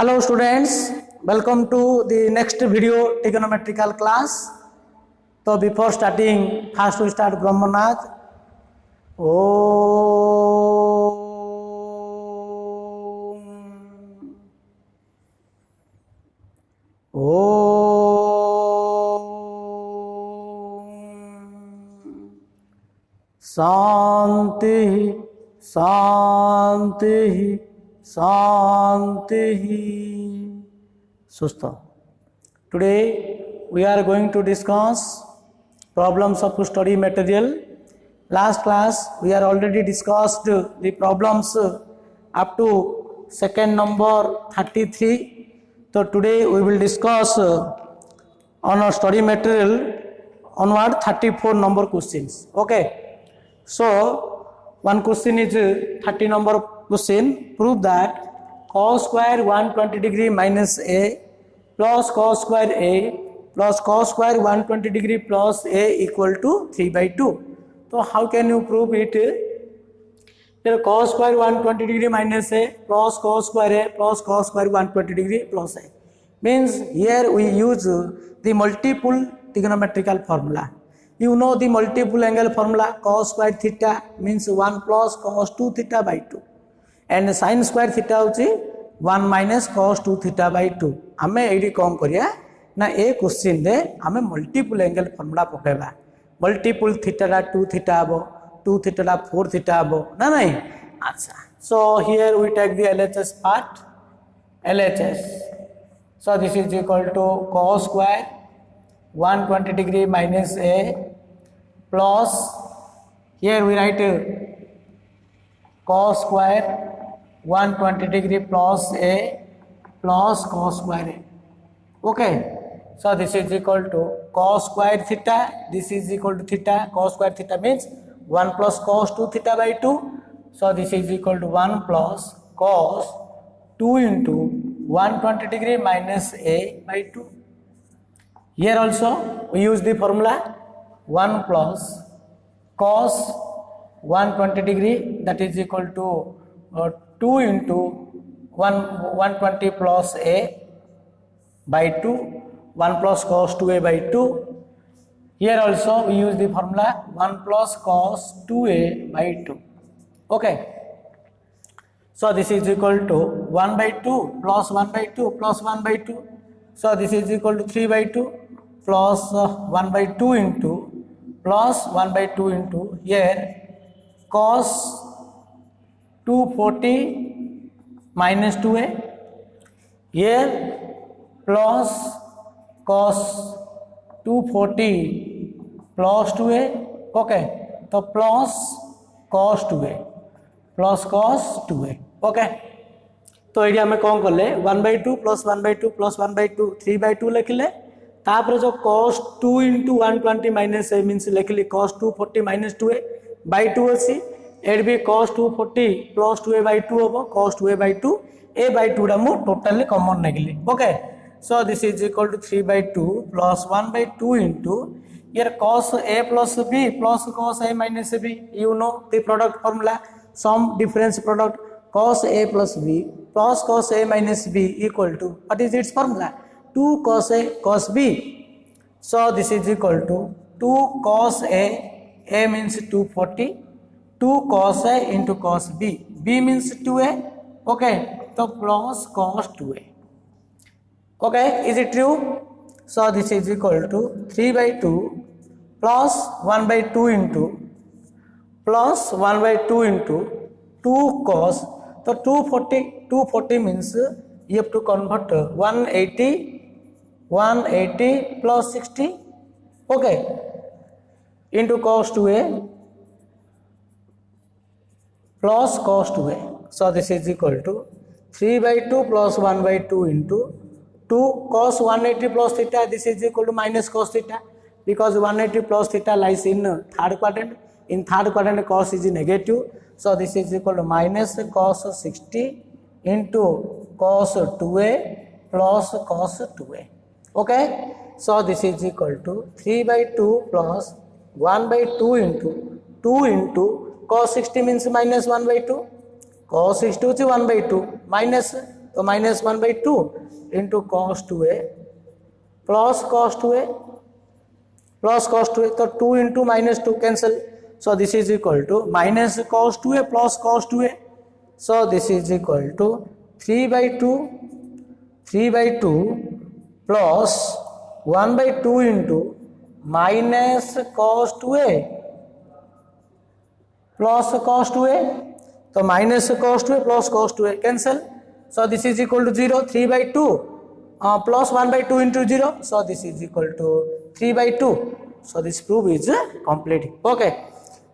Hello students, welcome to the next video trigonometrical class. So before starting, first we start Brahmanad. Shanti Shanti Shanti सुस्थ. Today we are going to discuss problems of study material. Last class we are already discussed the problems up to second number 33. So today we will discuss on our study material onward 34 number questions. Okay, so one question is 30 number question. Prove that cos square 120 degree minus a plus cos square a plus cos square 120 degree plus a equal to 3/2. So how can you prove it? There cos square 120 degree minus a plus cos square a plus cos square 120 degree plus a means here we use the multiple trigonometrical formula. You know the multiple angle formula. Cos square theta means 1 plus cos 2 theta by 2 and sin square theta होची 1 minus cos 2 theta by 2. आमे AD कौन करिया ना ए question रे आमे multiple angle formula पकेबा. Multiple theta रा 2 theta हबो, 2 थीटा रा 4 थीटा हबो ना नहीं. अच्छा, so here we take the LHS part. LHS, so this is equal to cos square 120 degree minus a plus here we write cos square 120 degree plus a plus cos square a. Okay, so this is equal to cos square theta, this is equal to theta. Cos square theta means 1 plus cos 2 theta by 2. So this is equal to 1 plus cos 2 into 120 degree minus a by 2. Here also we use the formula 1 plus cos 120 degree, that is equal to 2 into 120 plus a by 2, 1 plus cos 2a by 2. Here also we use the formula 1 plus cos 2a by 2. Okay, so this is equal to 1 by 2 plus 1 by 2 plus 1 by 2. So this is equal to 3 by 2 plus 1 by 2 into plus 1 by 2 into here cos 240 minus 2a, here plus cos 240 plus 2a. Okay, so plus cos 2a plus cos 2a. Okay, तो ये हमें कौन कर ले 1 by 2 plus 1 by 2 plus 1 by 2 3 by 2 लिखले. तापर जो cos 2 into 120 minus a means लिखली cos 240 minus 2a by 2 अच्छी एड भी cos 240 plus 2a by 2 होगा cos 2a by 2 a by 2 रा मु टोटली कॉमन निकली. Okay, so this is equal to 3 by 2 plus 1 by 2 into here cos a plus b plus cos a minus b. You know the product formula, sum difference product. Cos a plus b plus cos a minus b equal to what is its formula? 2 cos a cos b. So this is equal to 2 cos a means 240, 2 cos a into cos b, b means 2a. Okay, so plus cos 2a. Okay, is it true? So this is equal to 3 by 2 plus 1 by 2 into plus 1 by 2 into 2 cos. So 240 means you have to convert 180 plus 60. Okay, into cos 2a plus cos 2a. So this is equal to 3 by 2 plus 1 by 2 into 2 cos 180 plus theta. This is equal to minus cos theta because 180 plus theta lies in third quadrant. In third quadrant cos is negative. So this is equal to minus cos 60 into cos 2a plus cos 2a. Okay, so this is equal to 3 by 2 plus 1 by 2 into cos 60 means minus 1 by 2. cos 60 is 1 by 2 minus तो -1/2 into cos 2a plus cos 2a plus cos 2a, तो 2 into -2 cancel, so this is equal to minus cos 2a plus cos 2a, so this is equal to 3/2 plus 1/2 into minus cos 2a plus cos 2a, तो minus cos 2a plus cos 2a cancel, so this is equal to 0. 3/2 plus 1/2 into 0, so this is equal to 3/2. So this proof is complete. Okay,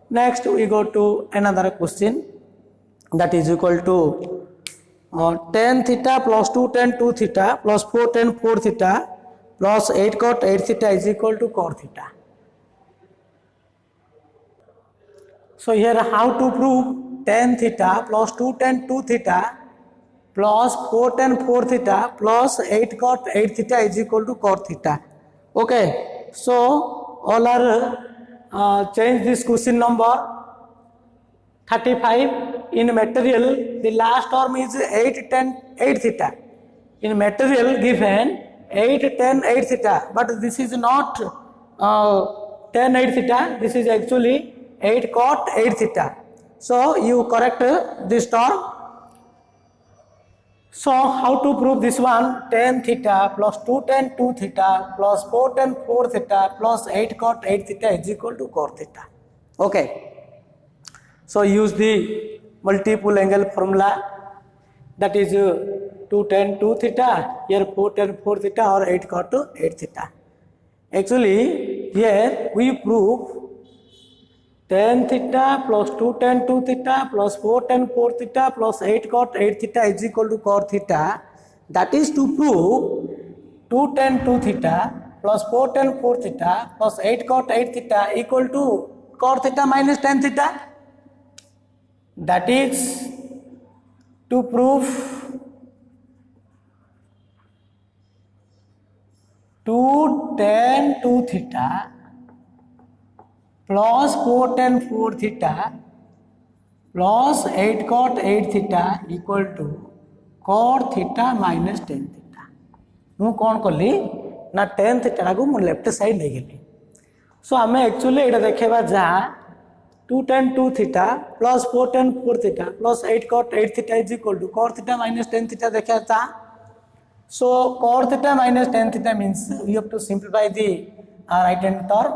next we go to another question, that is equal to tan theta plus 2 tan 2 theta plus 4 tan 4 theta plus 8 cot 8 theta is equal to cot theta. So here how to prove tan theta plus 2 tan 2 theta plus 4 tan 4 theta plus 8 cot 8 theta is equal to cot theta. Okay, so all are change this question number 35. In material the last term is 8 tan 8 theta. In material given 8 tan 8 theta, but this is not tan 8 theta, this is actually 8 cot 8 theta. So you correct this term. So how to prove this one? Tan theta plus 2 tan 2 theta plus 4 tan 4 theta plus 8 cot 8 theta is equal to cot theta. Okay, so use the multiple angle formula, that is 2 tan 2 theta, here 4 tan 4 theta or 8 cot 8 theta. Actually here we prove tan theta plus 2 tan 2 theta plus 4 tan 4 theta plus 8 cot 8 theta is equal to cot theta. That is to prove 2 tan 2 theta plus 4 tan 4 theta plus 8 cot 8 theta equal to cot theta minus tan theta. That is to prove 2 tan 2 theta plus 4 tan 4 theta plus 8 cot 8 theta equal to cot theta minus tan theta. मु कौन कली ना tan theta को मु left side ले गेली. सो आमे actually एटा देखेबा जहाँ 2 tan 2 theta plus 4 tan 4 theta plus 8 cot 8 theta is equal to cot theta minus tan theta देखा था. So cot theta minus tan theta means we have to simplify the right hand term,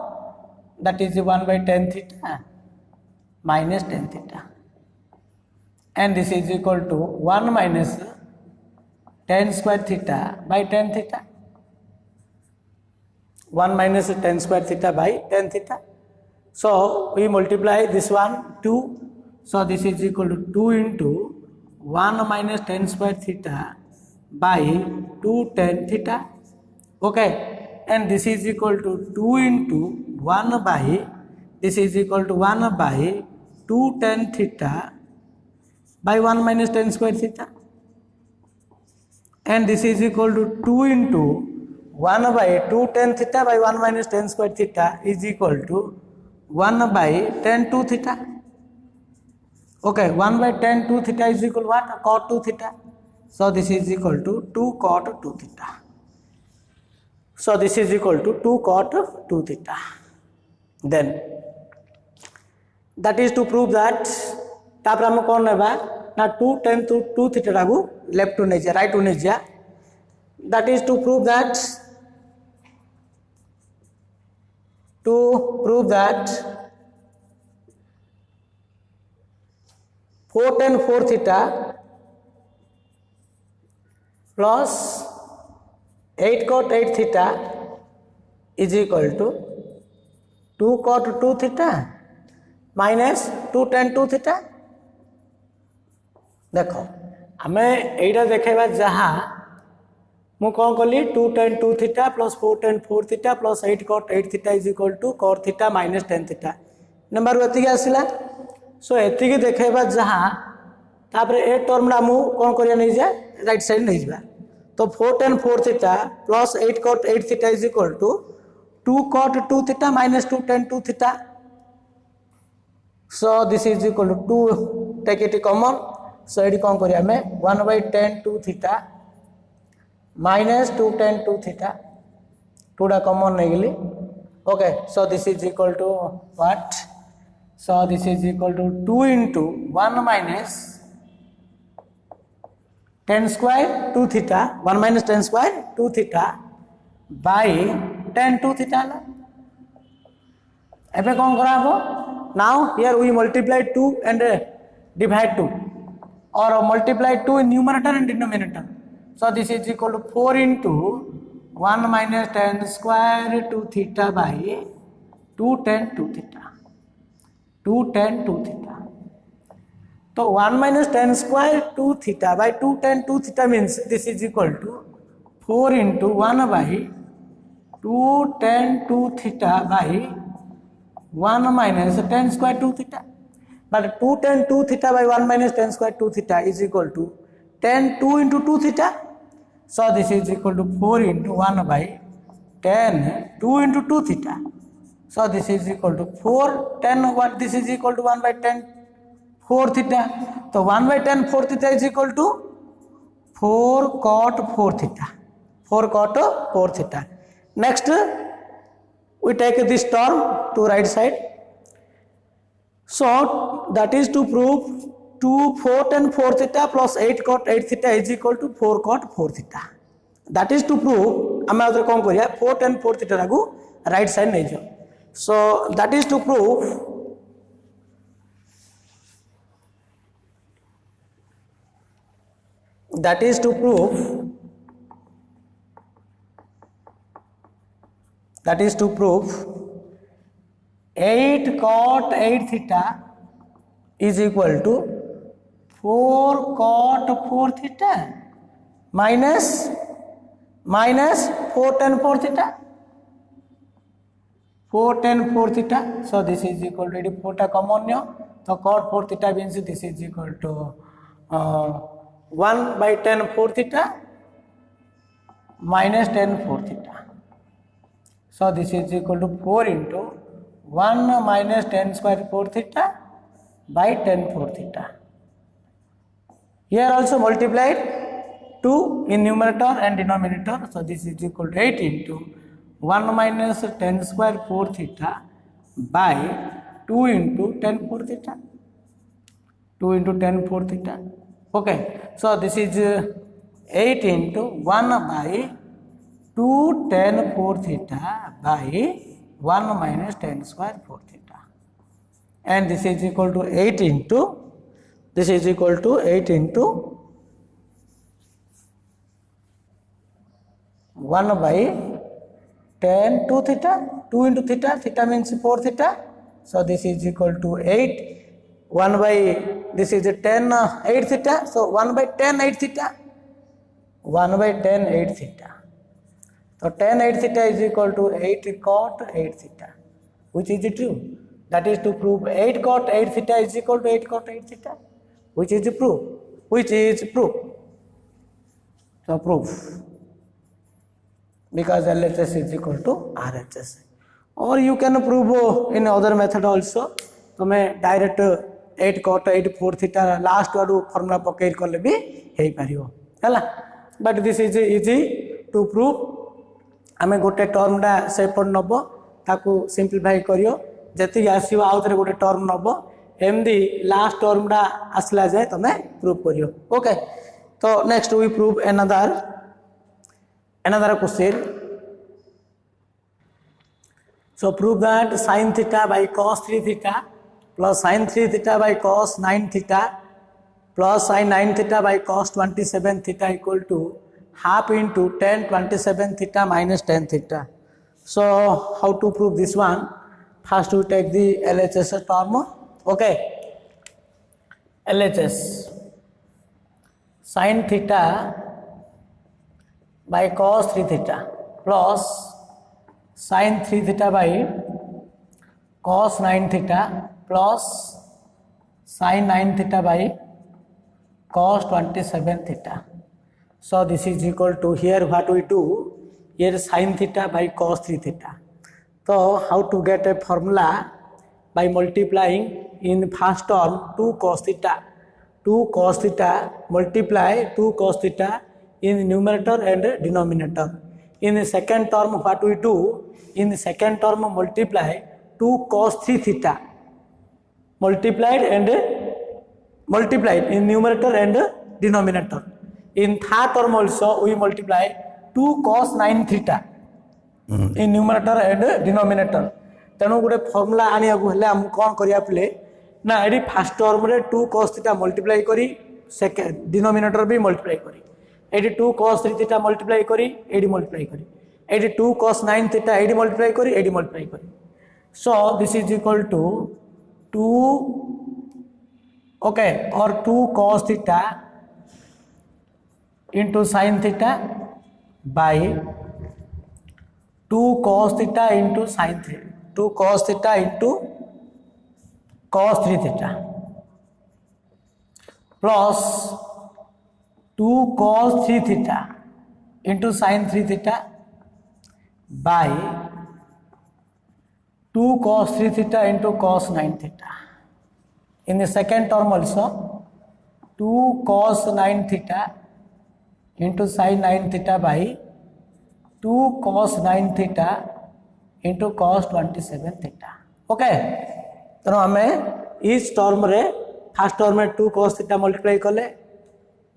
that is 1/tan theta minus tan theta, and this is equal to 1 minus tan square theta by tan theta, 1 minus tan square theta by tan theta. So we multiply this one 2, so this is equal to 2 into 1 minus tan square theta by 2 tan theta. Okay, and this is equal to 2 into 1 by, this is equal to 1 by 2 tan theta by 1 minus tan square theta, and this is equal to 2 into 1 by 2 tan theta by 1 minus tan square theta is equal to 1 by tan 2 theta. Okay, 1 by tan 2 theta is equal to what? Cot 2 theta. So this is equal to 2 cot 2 theta. So this is equal to 2 cot 2 theta. Then that is to prove that तापर हम कौन लेबा ना 2 tan 2 theta टाकू left to नहीं जा right to नहीं जा. That is to prove that 4 tan 4 theta plus 8 cot 8 theta is equal to 2 cot 2 theta minus 2 tan 2 theta. देखो आमे एटा देखेबा जहाँ मु कौन कली 2 tan 2 theta plus 4 tan 4 theta plus 8 cot 8 theta is equal to cot theta minus tan theta. Number एतिकी आसिला. So एतिकी देखेबा जहाँ तापर ए टर्म मु कौन करिया नहीं जा राइट साइड नहीं जा. तो 4 tan 4 theta plus 8 cot 8 theta is equal to 2 cot 2 theta minus 2 tan 2 theta. So this is equal to 2, take it common. सो ये कौन करिया हमें 1/10 2 theta minus 2 tan 2 theta 2 common नहीं गली okay so this is equal to what so this is equal to 2 into 1 minus tan square 2 theta 1 minus tan square 2 theta by tan 2 theta ला एबे कौन करा हो now here we multiply 2 and divide 2 or multiply 2 in numerator and denominator. So this is equal to 4 into 1 minus tan square 2 theta by 2 tan 2 theta. 2 tan 2 theta. So 1 minus tan square 2 theta by 2 tan 2 theta means this is equal to 4 into 1 by 2 tan 2 theta by 1 minus tan square 2 theta. But 2 tan 2 theta by 1 minus tan square 2 theta is equal to tan 2 into 2 theta. So this is equal to 4 into 1 by tan 2 into 2 theta. So this is equal to 4 tan what this is equal to 1 by tan 4 theta. So 1 by tan 4 theta is equal to 4 cot 4 theta. 4 cot 4 theta. Next we take this term to right side. So that is to prove 2 4 tan 4 theta plus 8 cot 8 theta is equal to 4 cot 4 theta. That is to prove आम आउथरे कौन करिया 4 tan 4 theta को right side नहीं जाओ. So that is to prove that is to prove 8 cot 8 theta is equal to 4 cot 4 theta minus 4 tan 4 theta. 4 tan 4 theta. So this is equal to 4 ta common nyo. So cot 4 theta means this is equal to 1 by tan 4 theta minus tan 4 theta. So this is equal to 4 into 1 minus tan square 4 theta by tan 4 theta. Here also multiplied 2 in numerator and denominator. So this is equal to 8 into 1 minus tan square 4 theta by 2 into tan 4 theta. 2 into tan 4 theta. Okay. So this is 8 into 1 by 2 tan 4 theta by 1 minus tan square 4 theta. And this is equal to 8 into this is equal to 8 into 1 by tan 2 theta. 2 into theta, theta means 4 theta. So this is equal to 8. 1 by this is 10 8 theta. So 1 by tan 8 theta. 1 by tan 8 theta. So tan 8 theta is equal to 8 cot 8 theta, which is true. That is to prove 8 cot 8 theta is equal to 8 cot 8 theta, which is proof. Which is proof. So proof. Because LHS is equal to RHS. Or you can prove in other method also. तो मैं direct 8 cot 8 4 theta last वाला formula पकेट कर ले भी हे परियो हैला. But this is easy to prove. आम गोटे टर्मटा सेपट नब ताकू सिंप्लीफाई करियो जति आसो आउ थे गोटे टर्म नब एमती लास्ट टर्मटा आसला जाए तुम प्रूव करियो. ओके. तो next we prove another question. So prove that sin theta by cos 3 theta plus sin 3 theta by cos 9 theta plus sin 9 theta by cos 27 theta equal to half into tan 27 theta minus tan theta. So how to prove this one? First we take the LHS term. Okay. LHS sin theta by cos 3 theta plus sin 3 theta by cos 9 theta plus sin 9 theta by cos 27 theta. So this is equal to here what we do here sin theta by cos 3 theta. So how to get a formula by multiplying in first term 2 cos theta 2 cos theta multiply 2 cos theta in numerator and denominator. In the second term, what we do? In the second term, multiply 2 cos 3 theta multiplied in numerator and denominator. In third term also we multiply 2 cos 9 theta in numerator and denominator. तेणु गोटे formula आनिया को हेले हम कौन करिया play ना AD first term रे 2 cos theta multiply करी सेकंड डिनोमिनेटर भी मल्टीप्लाई करी एडी 2 cos 3 थीटा मल्टीप्लाई करी एडी मल्टीप्लाई करी एडी 2 cos 9 थीटा एडी मल्टीप्लाई करी एडी मल्टीप्लाई करी. So this is equal to 2 okay और 2 cos theta into sin theta by 2 cos theta into sin theta 2 cos theta into cos 3 theta plus 2 cos 3 theta into sin 3 theta by 2 cos 3 theta into cos 9 theta. In the second term also 2 cos 9 theta into sin 9 theta by 2 cos 9 theta into cos 27 theta. Okay तेणु आम each term रे first term में 2 cos theta multiply कले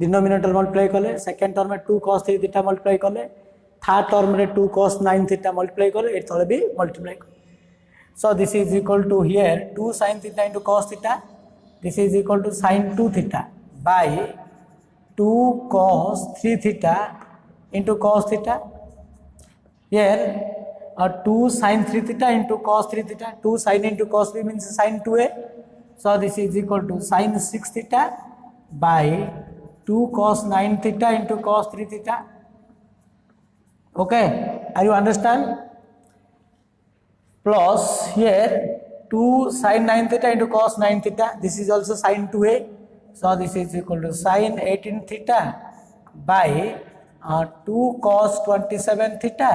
denominator multiply कले second term में 2 cos 3 theta multiply कले third term में 2 cos 9 theta multiply कले ये तले भी मल्टीप्लाई कले. So this is equal to here 2 sin theta into cos theta. This is equal to sin 2 theta by 2 cos 3 theta into cos theta. Here 2 sin 3 theta into cos 3 theta. 2 sin into cos 3 means sin 2a. So this is equal to sin 6 theta by 2 cos 9 theta into cos 3 theta. Okay, are you understand? Plus here 2 sin 9 theta into cos 9 theta. This is also sin 2a. So this is equal to sin 18 theta by 2 cos 27 theta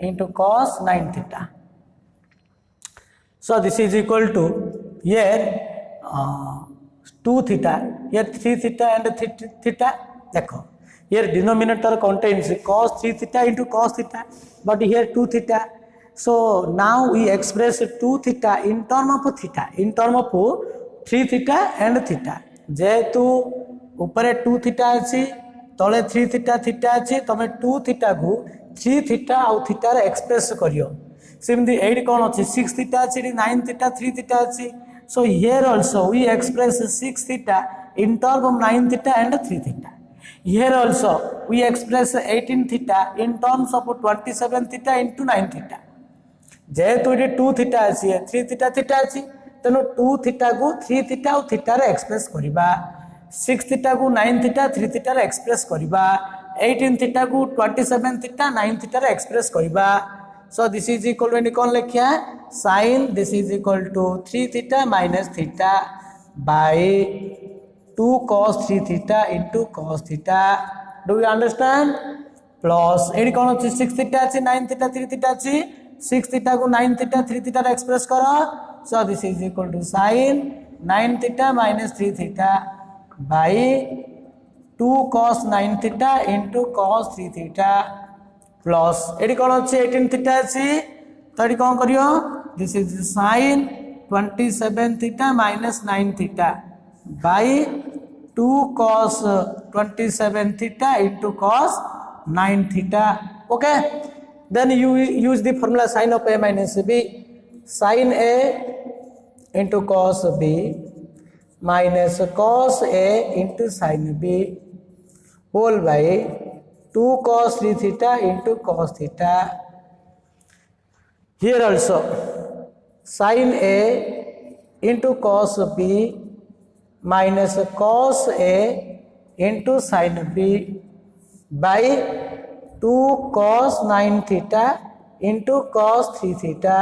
into cos 9 theta. So this is equal to here 2 theta, here 3 theta and theta. देखो here denominator contains cos 3 theta into cos theta, but here 2 theta. So now we express 2 theta in term of theta, in term of 3 theta and theta. जेहेतु ऊपर 2 theta अच्छी तले 3 theta theta अच्छी तुम 2 theta को 3 theta आउ theta रे express करियो सेमती 8 कोन अछि 6 थीटा अछि 9 थीटा 3 थीटा अछि. So here also we express 6 theta in term of 9 theta and 3 theta. Here also we express 18 theta in terms of 27 theta into 9 theta. जेहेतु ये 2 थीटा अछि 3 थीटा थीटा अछि तेणु 2 थीटा को 3 थीटा और theta रे express करिबा 6 थीटा को 9 थीटा 3 थीटा रे एक्सप्रेस करिबा 18 थीटा को 27 थीटा 9 थीटा रे एक्सप्रेस करिबा. So this is equal to कोन लिखिया sin this is equal to 3 theta minus theta by 2 cos 3 theta into cos theta. Do you understand? Plus एडी कोन अछि 6 थीटा अछि 9 थीटा 3 थीटा अछि 6 थीटा को 9 थीटा 3 थीटा रे एक्सप्रेस करो. So this is equal to sin 9 theta minus 3 theta by 2 cos 9 theta into cos 3 theta plus AD कोन अछि 18 theta अछि तो एडी कोन करियो this is sin 27 theta minus 9 theta by 2 cos 27 theta into cos 9 theta. Okay, then you use the formula sin of a minus b. Sin a into cos b minus cos a into sin b whole by 2 cos 3 theta into cos theta. Here also sin a into cos b minus cos a into sin b by 2 cos 9 theta into cos 3 theta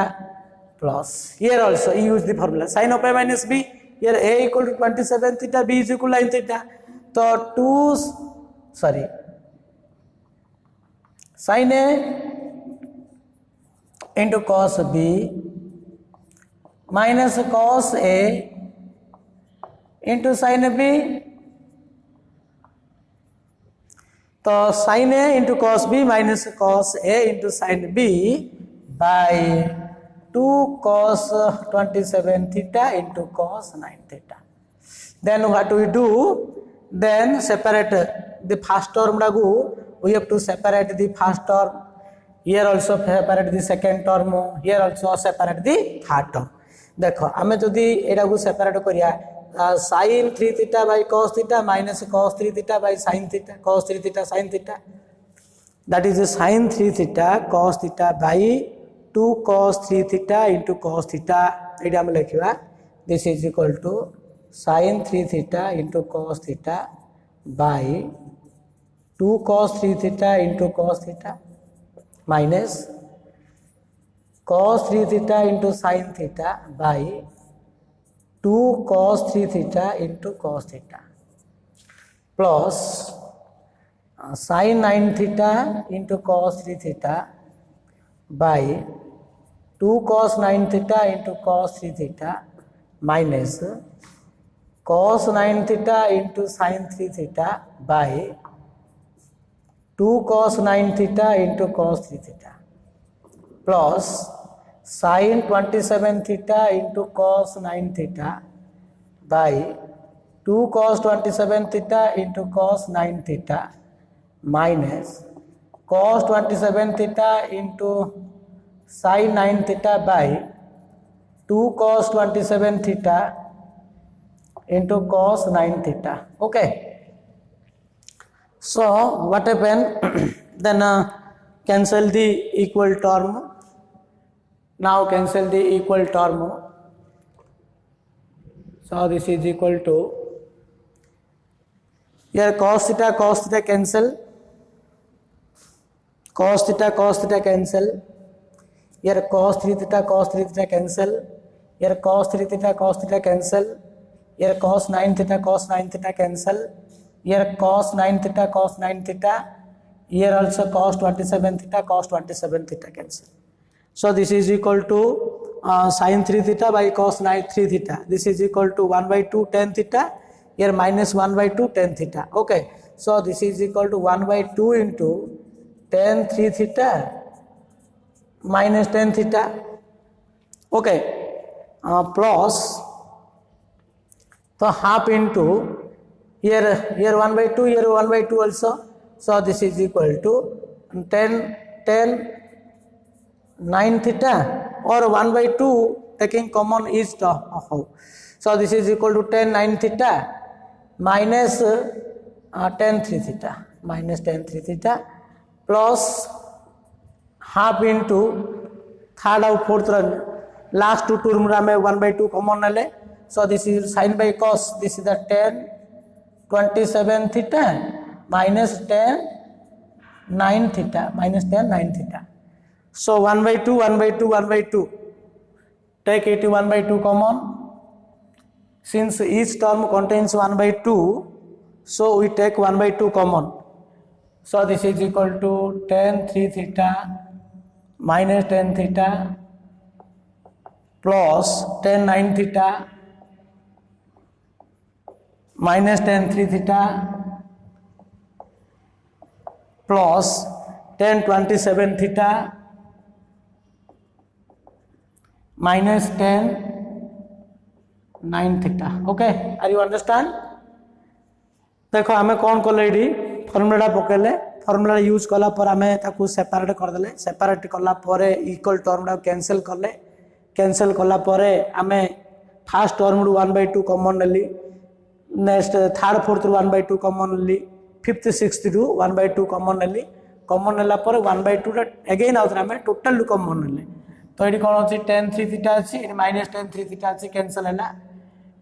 plus here also you use the formula sin of a minus b. Here a equal to 27 theta, b is equal to 9 theta. So sin a into cos b minus cos a into sin b तो sin A into cos B minus cos A into sin B by 2 cos 27 theta into cos 9 theta. Then what we do? Then separate the first term. We have to separate the first term. Here also separate the second term. Here also separate the third term. देखो आमे जदि एटा को separate करिया sin 3 theta by cos theta minus cos 3 theta by sin theta, cos 3 theta sin theta, that is sin 3 theta cos theta by 2 cos 3 theta into cos theta. एटा हम लिखिबा this is equal to sin 3 theta into cos theta by 2 cos 3 theta into cos theta minus cos 3 theta into sin theta by 2 cos 3 theta into cos theta plus sin 9 theta into cos 3 theta by 2 cos 9 theta into cos 3 theta minus cos 9 theta into sin 3 theta by 2 cos 9 theta into cos 3 theta plus sin 27 theta into cos 9 theta by 2 cos 27 theta into cos 9 theta minus cos 27 theta into sin 9 theta by 2 cos 27 theta into cos 9 theta. Okay. So what happened? Then cancel the equal term. Now cancel the equal term. So this is equal to, here cos theta cancel, cos theta cancel, here cos 3 theta cancel, here cos 3 theta cancel, here cos 9 theta cancel, here cos 9 theta, here also cos 27 theta cancel. So this is equal to sin 3 theta by cos 9 3 theta. This is equal to 1 by 2 tan theta. Here minus 1 by 2 tan theta. Okay. So this is equal to 1 by 2 into tan 3 theta minus tan theta. Okay. Plus, so half into here 1 by 2, here 1 by 2 also. So this is equal to tan 9 theta or 1 by 2 taking common is the whole. So this is equal to tan 9 theta minus tan 3 theta minus tan 3 theta plus half into third और fourth last two term में 1 by 2 common nale. So this is sin by cos, this is the tan 27 theta minus tan 9 theta minus tan 9 theta. So 1 by 2, 1 by 2, 1 by 2. Take it 1 by 2 common. Since each term contains 1 by 2, so we take 1 by 2 common. So this is equal to tan 3 theta minus tan theta plus tan 9 theta minus tan 3 theta plus tan 27 theta minus tan 9 theta. Okay, are you understand? देखो आमे कौन कले AD formula पकेले, formula use कला पर आमे ताकू separate कर देले, सेपरेट कला परे इक्वल टर्म डा कैंसिल करले, कैंसिल कला परे आमे फर्स्ट टर्म 1/2 कॉमन नेली, नेक्स्ट थर्ड फोर्थ 1/2 कॉमन नेली, फिफ्थ सिक्स्थ 1/2 कॉमन नेली, कॉमन नेला पर 1/2 अगेन आउथरा में टोटल कॉमन नेले. तो ये कौन अच्छी tan 3 थीटा अच्छी माइनस tan 3 थीटा अच्छी कैंसल है ना.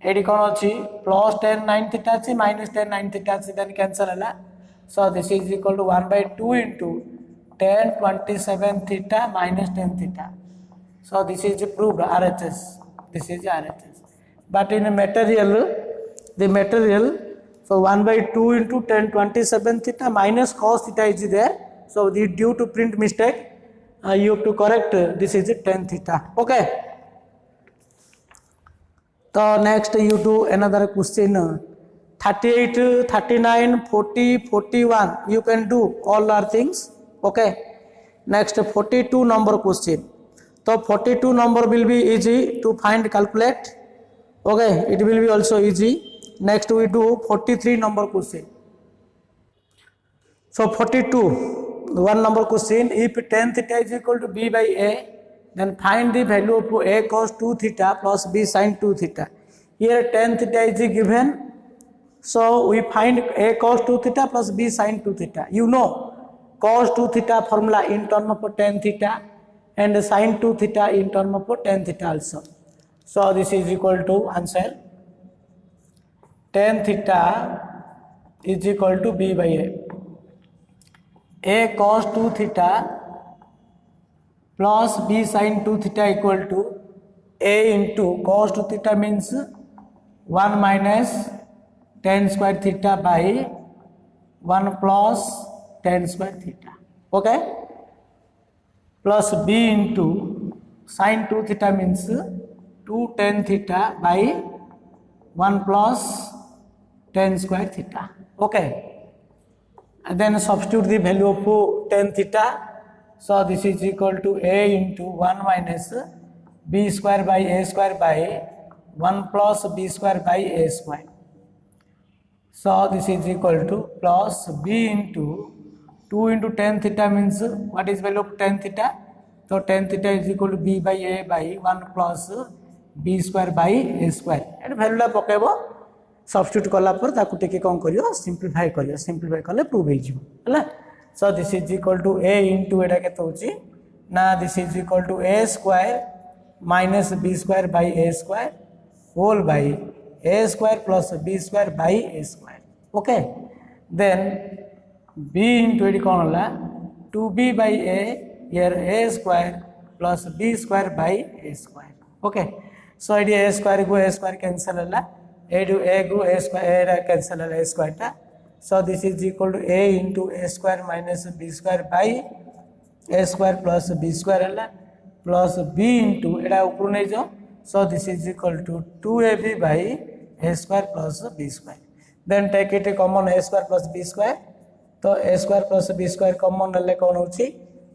ये कौन अच्छी प्लस tan 9 थीटा अच्छी माइनस tan 9 थीटा अच्छी देन कैंसल है ना. So this is equal to 1/2 into tan 27 theta minus tan theta. So this is proved RHS. This is RHS. But in a material, the material, so 1/2 into tan 27 theta minus cos theta is there. So due to print mistake, you have to correct this is tan theta. Okay. So next you do another question. 38, 39, 40, 41. You can do all are things. Okay. Next 42 number question. So 42 number will be easy to find, calculate. Okay, it will be also easy. Next we do 43 number question. So 42, one number question. If tan theta is equal to b by a, then find the value of a cos 2 theta plus b sin 2 theta. Here tan theta is given. So we find a cos 2 theta plus b sin 2 theta. You know cos 2 theta formula in term of tan theta and sin 2 theta in term of tan theta also. So this is equal to answer. Tan theta is equal to b by a. A cos 2 theta plus b sin 2 theta equal to a into cos 2 theta means 1 minus tan square theta by 1 plus tan square theta. Okay, plus b into sin 2 theta means 2 tan theta by 1 plus tan square theta. Okay, and then substitute the value of tan theta. So this is equal to a into 1 minus b square by a square by 1 plus b square by a square. So this is equal to plus b into 2 into tan theta means what is value of tan theta? So tan theta is equal to b by a by 1 plus b square by a square. And value la पकेबो substitute कला पर ताकू टिके कौन करियो simplify करियो. Simplify कले prove हे जिवो हला. So this is equal to a into एटा केते होची ना this is equal to a square minus b square by a square whole by a square plus b square by a square. Okay, then b into eighty कौन होला 2b by a here a square plus b square by a square. Okay, so eighty a square go a square cancel होला, a to a go a square a cancel होला a square ta. So this is equal to a into a square minus b square by a square plus b square होला plus b into एटा ऊपर नहीं जाओ. So this is equal to 2ab by a square plus b square. Then take it common a square plus b square. तो a square plus b square common ले कौन होची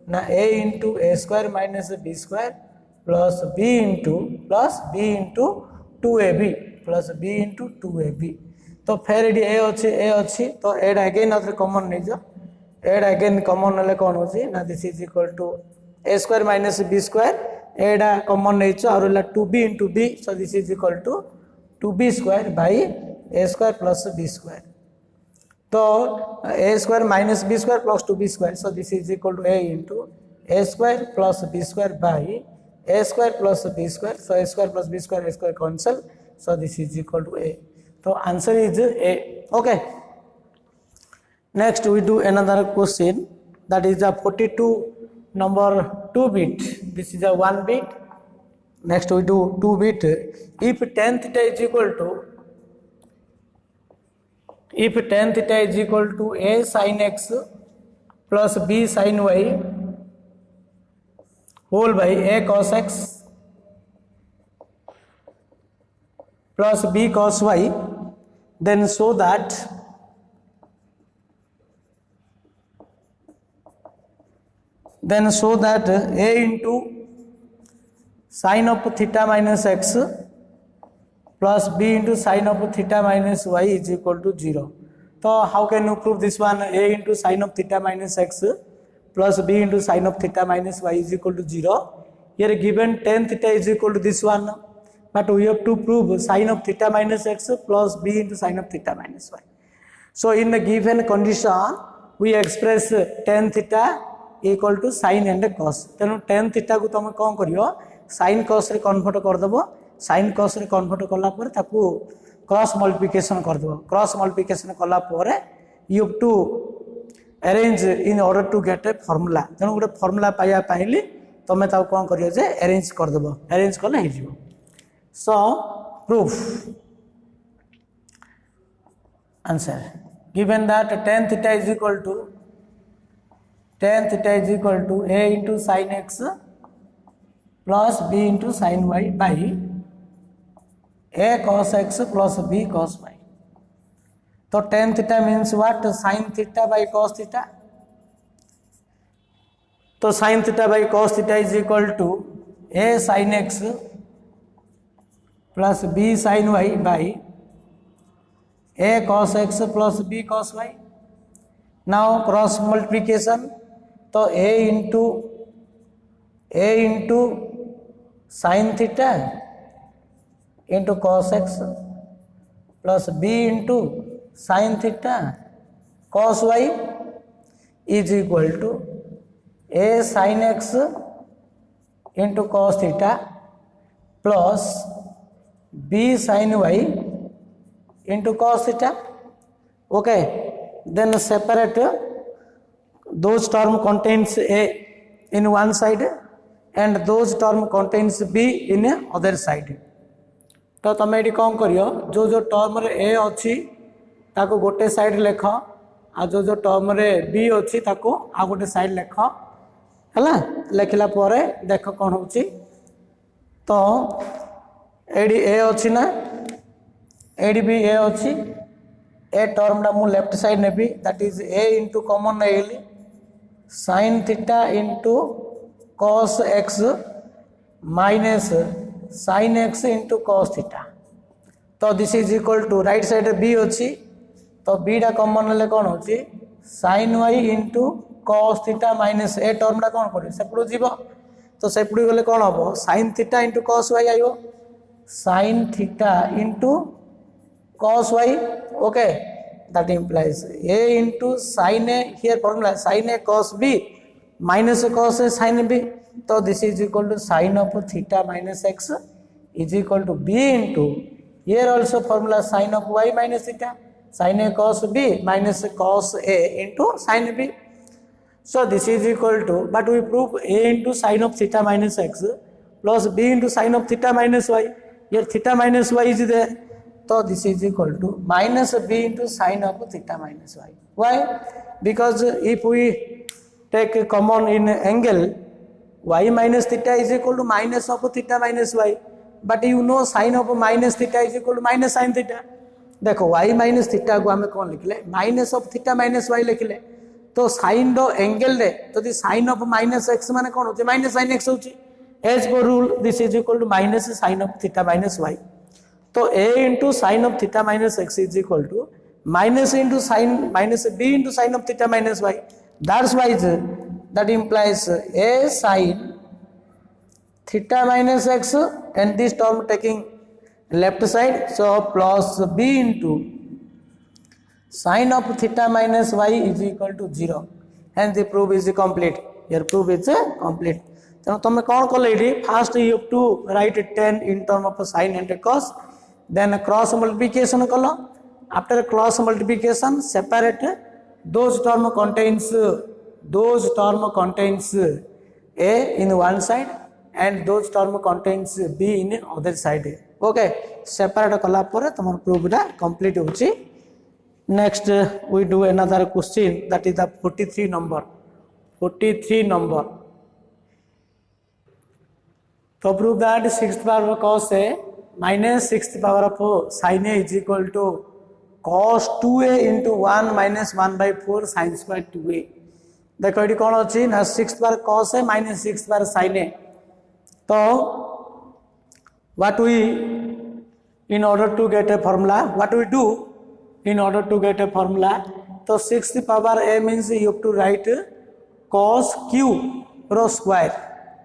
ना a into a square minus b square plus b into 2ab plus b into 2ab. तो फिर ये a अच्छी तो एड अगेन अदर कॉमन नहीं जो एड अगेन कॉमन ले कौन होची ना this is equal to a square minus b square एडा कॉमन नहीं जो और ला 2b into b. So this is equal to 2b square by a square plus b square. तो a square minus b square plus 2b square. So this is equal to a into a square plus b square by a square plus b square. So a square plus b square a square cancel. So this is equal to a. So answer is a. Okay. Next we do another question, that is a 42 number 2 bit. This is a 1 bit. Next we do 2 bit. If tan theta is equal to a sin x plus b sin y whole by a cos x plus b cos y, then show that a into sin of theta minus x plus b into sin of theta minus y is equal to 0. So how can you prove this one? A into sin of theta minus x plus b into sin of theta minus y is equal to 0. Here given tan theta is equal to this one, but we have to prove sin of theta minus x plus b into sin of theta minus y. So in the given condition we express tan theta equal to sin and cos. तेणु tan theta को तुम कौन करियो sin cos रे convert कर दबो. sin cos रे convert कला पर ताकू क्रॉस मल्टीप्लिकेशन कर दबो. क्रॉस मल्टीप्लिकेशन कला पर you have to arrange in order to get a formula. तेणु गोटे फॉर्मूला पाया पाइली तुम ताकू कौन करियो जे अरेंज कर दबो. अरेंज कले हे जिवो. So proof. Answer. Given that tan theta is equal to a into sin x plus b into sin y by a cos x plus b cos y. तो tan theta means what? Sin theta by cos theta. तो sin theta by cos theta is equal to a sin x plus b sin y by a cos x plus b cos y. Now cross multiplication, तो a into sin theta into cos x plus b into sin theta cos y is equal to a sin x into cos theta plus b sin y into cos theta. Okay, then separate those term contains a in one side and those term contains b in other side. तो तुम ये कौन करियो, जो जो term रे ए अच्छी ताको गोटे साइड लेख, आ जो जो टर्म रे बी अच्छी ताको आ गोटे साइड लेख है। लिखला देख कौन हो, तो एडी ए अच्छी ना एडी भी ए अच्छी, ए टर्मटा मु लेफ्ट साइड नेबी, that is a into common नेली sin theta into cos x minus sin x into cos theta. तो this is equal to right side b अच्छी, तो b टा कॉमन ले कौन होची sin y into cos theta minus ए टर्मटा कौन कर सेपड़ू जीव, तो सेपड़ी गले कौन हम sin theta into cos y आयो sin theta into cos y. Okay, that implies a into sin a, here formula sin a cos b minus cos a sin b. So this is equal to sin of theta minus x is equal to b into, here also formula sin of y minus theta, sin a cos b minus cos a into sin b. So this is equal to, but we prove a into sin of theta minus x plus b into sin of theta minus y. Here theta minus y is there. So this is equal to minus b into sin of theta minus y. Why? Because if we take a common in angle, y minus theta is equal to minus of theta minus y. But you know sin of minus theta is equal to minus sin theta. देखो y minus theta को हमें कौन लिखले minus of theta minus y लिखले, तो sin रो angle रे तो दी sin of minus x माने कौन होचे minus sin x होचे. As per rule this is equal to minus sin of theta minus y. तो a into sin of theta minus x is equal to minus into sin minus b into sin of theta minus y. That's why that implies a sin theta minus x and this term taking left side, so plus b into sin of theta minus y is equal to 0, and the proof is complete. Your proof is complete. So तुम कौन कल ये first you have to write 10 in term of sin and cos, then cross multiplication कल. After cross multiplication separate those term contains a in one side and those term contains b in other side. Okay, separate कला पर तुम proof टा complete होची. Next we do another question, that is the 43 number. 43 number. To prove that 6th power of cos a minus 6th power of sin a is equal to cos 2a into 1 minus 1 by 4 sin square 2a. देखो ये कौन अच्छी ना 6th power cos a minus 6th power sin a. तो what we, in order to get a formula, what we do in order to get a formula, तो 6th power a means you have to write cos q rho square,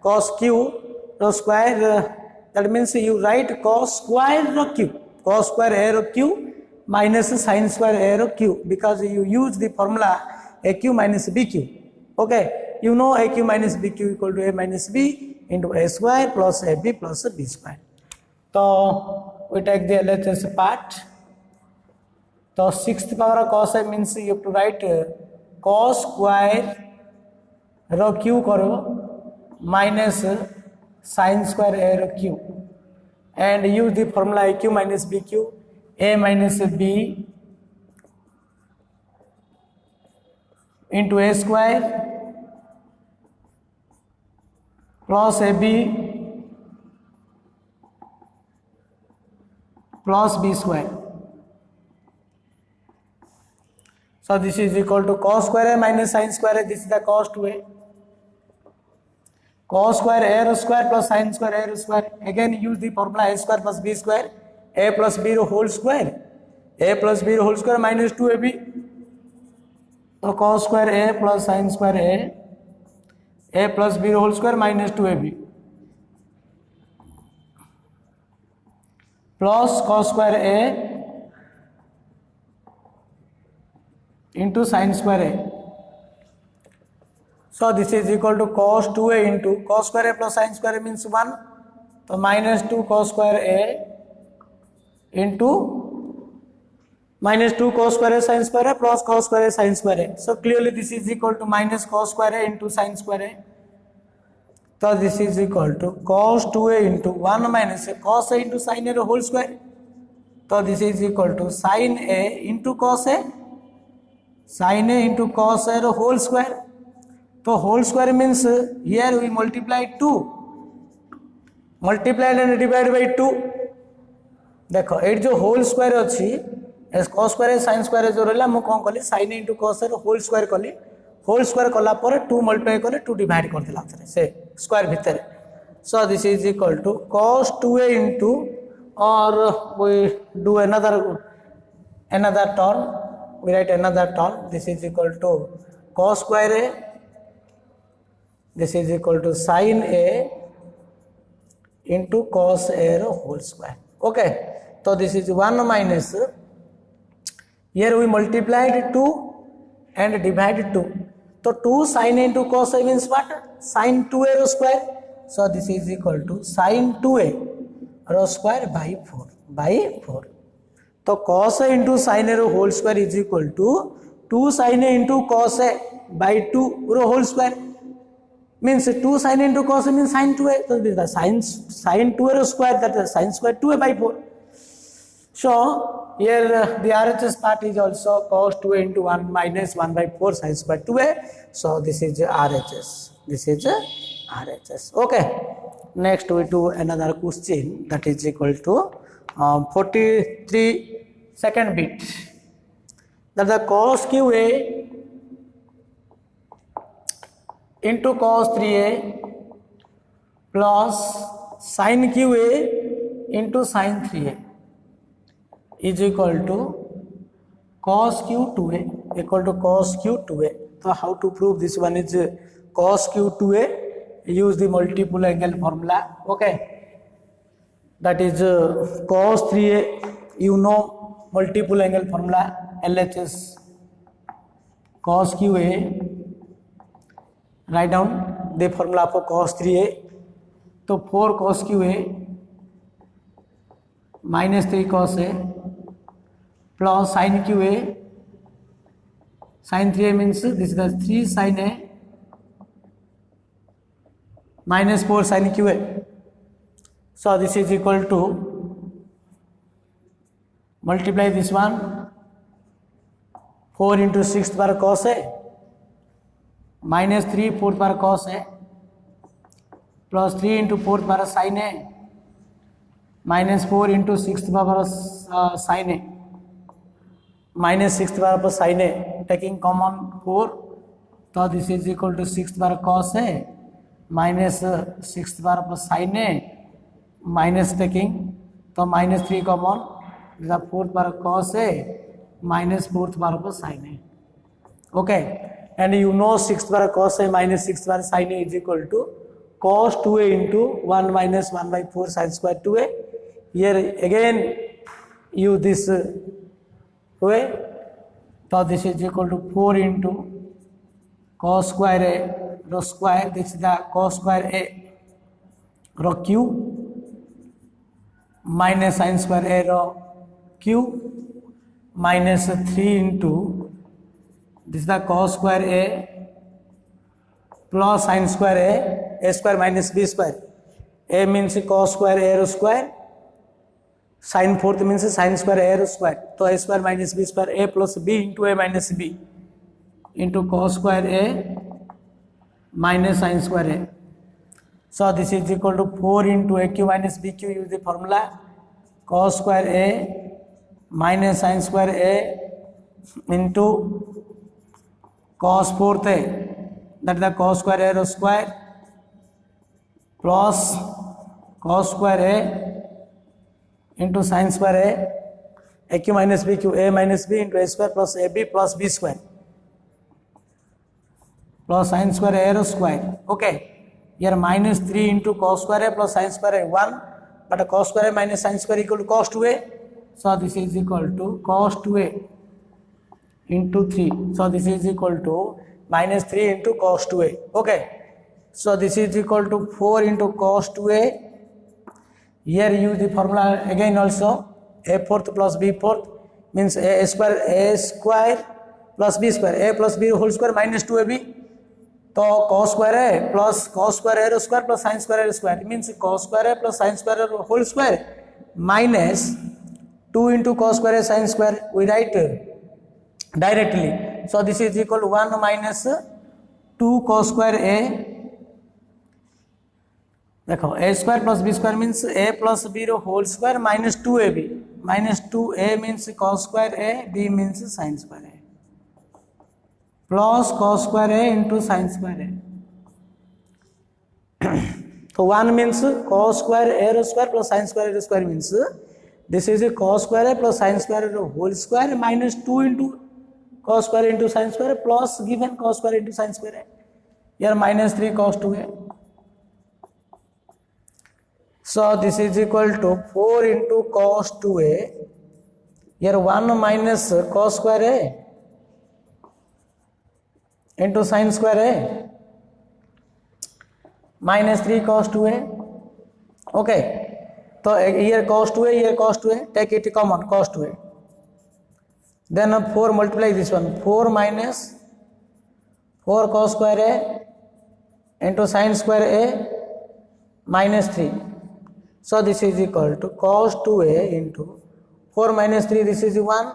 cos q rho square, that means you write cos square rho q, cos square a rho q minus sin square a rho q, because you use the formula aq minus bq. Okay, you know aq minus bq equal to a minus b into a square plus ab plus b square. So we take the LHS part. So 6th power of cos a means you have to write cos square rho q karo minus sin square a rho q, and use the formula aq minus bq, a minus b into a square plus ab plus b square. So this is equal to cos square a minus sin square a. This is the cos 2a. Cos square a square plus sin square a square. Again use the formula a square plus b square. A plus b whole square. A plus b whole square minus 2ab. So cos square a plus sin square a plus b whole square minus 2ab. Plus cos square a into sin square a. So this is equal to cos 2a into cos square a plus sin square a means 1. So minus 2 cos square a into minus 2 cos square a sin square a plus cos square a sin square a. So clearly this is equal to minus cos square a into sin square a. So this is equal to cos 2a into 1 minus cos a into sin a whole square. So this is equal to sin a into cos a, sin a into cos a whole square. So whole square means here we multiply 2, multiplied and divided by 2. देखो ये जो whole square अच्छी cos square sin square जो रहा मु कौन कली sin into cos a whole square कली, होल स्क्वायर कला पर 2 मल्टीप्लाई कले 2 डिवाइड कर देला से स्क्वायर भीतर. So this is equal to cos 2a into, or we do another term, we write another term. This is equal to cos square a, this is equal to sin a into cos a whole square. Okay, so this is 1 minus, here we multiplied 2 and divided 2. So 2 sin a into cos a means what? Sin 2a square. So this is equal to sin 2a square by 4. So cos a into sin a whole square is equal to 2 sin a into cos a by 2 whole square. Means 2 sin a into cos a means sin 2a. So this is the sin 2a square, that is sin square 2a by 4. So here the RHS part is also cos 2a into 1 minus 1 by 4 sin square 2a. So this is RHS. This is RHS. Okay. Next we do another question, that is equal to 43 second bit. That the cos QA into cos 3a plus sin QA into sin 3a is equal to cos Q2a equal to cos Q2a. So how to prove this one is cos Q2a? Use the multiple angle formula. Okay, that is cos 3a, you know multiple angle formula LHS. Cos QA, write down the formula for cos 3a. So 4 cos QA minus 3 cos a plus sin QA, sin 3a means this is the 3 sin a minus 4 sin QA. So this is equal to, multiply this one, 4 into 6 bar cos a minus 3 4th bar cos a plus 3 into 4th bar sin a minus 4 into 6th bar sin a minus 6th bar पर sin a, taking common 4. So this is equal to 6th bar cos a minus 6th bar पर sin a minus taking, तो minus 3 common, this is 4th bar cos a minus 4th bar पर sin a. Okay, and you know 6th bar cos a minus 6th bar sin a is equal to cos 2a into 1 minus 1 by 4 sin square 2a. Here again use this way. So this is equal to 4 into cos square a rho square, this is the cos square a rho q minus sin square a rho q minus 3 into this is the cos square a plus sin square a square minus b square. A means cos square a rho square, sin 4th means sin square a rho square. So a square minus b square, a plus b into a minus b into cos square a minus sin square a. So this is equal to 4 into aq minus bq. Use the formula cos square a minus sin square a into cos 4th a, that is the cos square a square plus cos square a into sin square a q minus b q a minus b into a square plus ab plus b square plus sin square a square. Okay. Here minus 3 into cos square a plus sin square a 1, but cos square a minus sin square equal to cos 2a. So this is equal to cos 2a into 3. So this is equal to minus 3 into cos 2a. Okay. So this is equal to 4 into cos 2a. Here use the formula again also. A fourth plus b fourth means a square plus b square. A plus b whole square minus 2ab. तो cos square a plus cos square a square plus sin square a square means cos square a plus sin square a whole square minus 2 into cos square a sin square we write directly. So this is equal to 1 minus 2 cos square a. देखो a square plus b square means a plus b whole square minus 2ab. Minus 2a means cos square a, b means sin square a. Plus cos square a into sin square a. So 1 means cos square a square plus sin square a square means this is a cos square a plus sin square a whole square minus 2 into cos square into sin square plus given cos square into sin square a. Here minus 3 cos 2a. So this is equal to 4 into cos 2a. Here 1 minus cos square a into sin square a minus 3 cos 2a. Okay. So here cos 2a, take it common, cos 2a. Then 4 multiply this one, 4 minus 4 cos square a into sin square a minus 3. So this is equal to cos 2a into 4 minus 3, this is 1.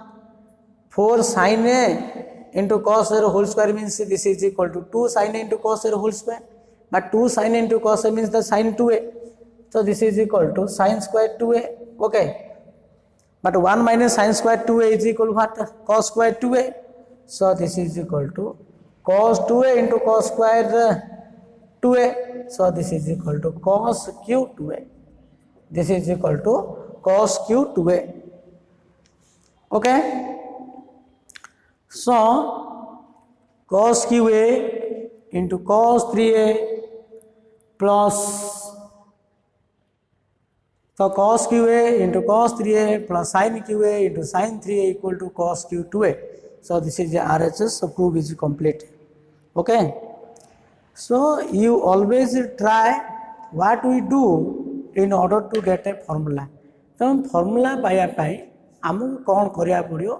4 sin a into cos a whole square means this is equal to 2 sin a into cos a whole square. But 2 sin a into cos a means the sin 2a. So this is equal to sin square 2a. Okay. But 1 minus sin square 2a is equal to what? Cos square 2a. So this is equal to cos 2a into cos square 2a. So this is equal to cos q 2a. This is equal to cos q 2a. Okay. So cos qa into cos 3a plus, so cos qa into cos 3a plus sin qa into sin 3a equal to cos q 2a. So this is the RHS, so proof is complete. Okay. So you always try what we do in order to get a formula. So formula पाया पाई आमको कौन करिया पड़ियो,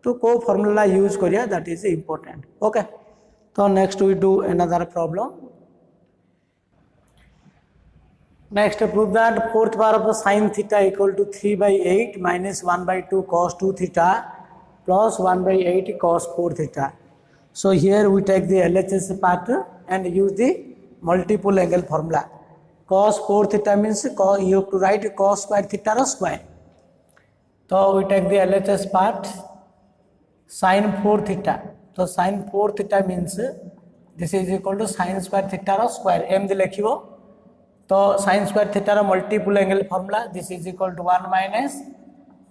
तो को formula use करिया, that is important. Okay. So next we do another problem. Next prove that fourth power of sin theta equal to 3 by 8 minus 1 by 2 cos 2 theta plus 1 by 8 cos 4 theta. So here we take the LHS part and use the multiple angle formula. Cos 4 theta means you have to write cos square theta or square. So we take the LHS part, sin 4 theta. So sin 4 theta means this is equal to sin square theta or square. M the lekhibo. So sin square theta or multiple angle formula, this is equal to 1 minus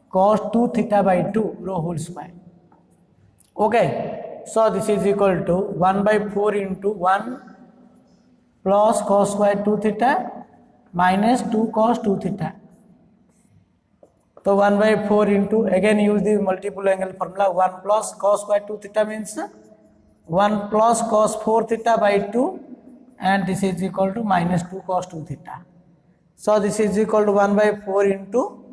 cos 2 theta by 2 rho whole square. Okay. So this is equal to 1 by 4 into 1 plus cos square 2 theta minus 2 cos 2 theta. So 1 by 4 into, again use the multiple angle formula, 1 plus cos square 2 theta means 1 plus cos 4 theta by 2, and this is equal to minus 2 cos 2 theta. So this is equal to 1 by 4 into,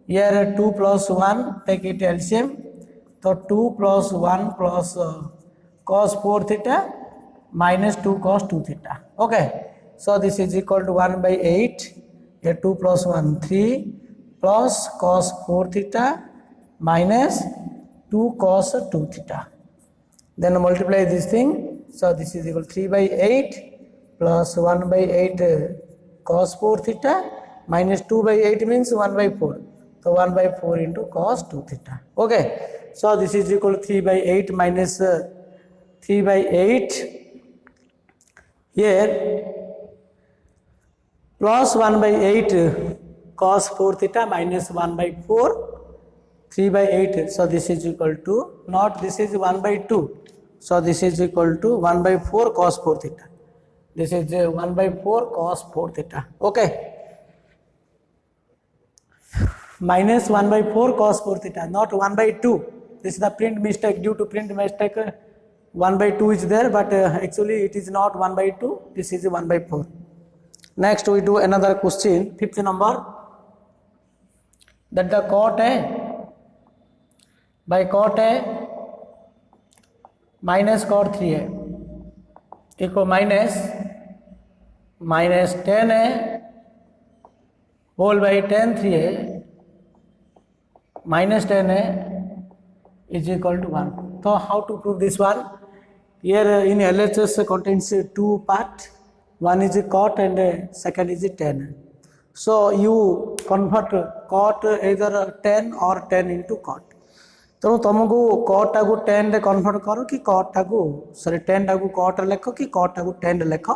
here 2 plus 1, take it LCM. So 2 plus 1 plus cos 4 theta minus 2 cos 2 theta. Okay. So this is equal to 1 by 8. Here 2 plus 1, 3 plus cos 4 theta minus 2 cos 2 theta. Then multiply this thing. So this is equal to 3 by 8 plus 1 by 8 cos 4 theta minus 2 by 8 means 1 by 4. So 1 by 4 into cos 2 theta. Okay. So this is equal to 3 by 8 minus 3/8 here plus 1/8 cos 4 theta minus 1/4 3/8. So this is equal to, not this is 1/2. So this is equal to 1/4 cos 4 theta. This is 1/4 cos 4 theta. Okay. Minus 1/4 cos 4 theta, not 1/2. This is the print mistake. Due to print mistake, 1/2 is there, but actually it is not 1/2. This is 1/4. Next we do another question, 5th number, that the cot A by cot A minus cot 3A equal minus 10A whole by tan 3A minus 10A is equal to 1. So how to prove this one? Here in LHS contains two parts. One is cot and second is tan. So you convert cot either 10 or 10 into cot. तेणु तुमको cut टा को 10 रे convert करो कि cut टा को sorry 10 टा को कट रे लेख कि कट टा को 10 रे लेख,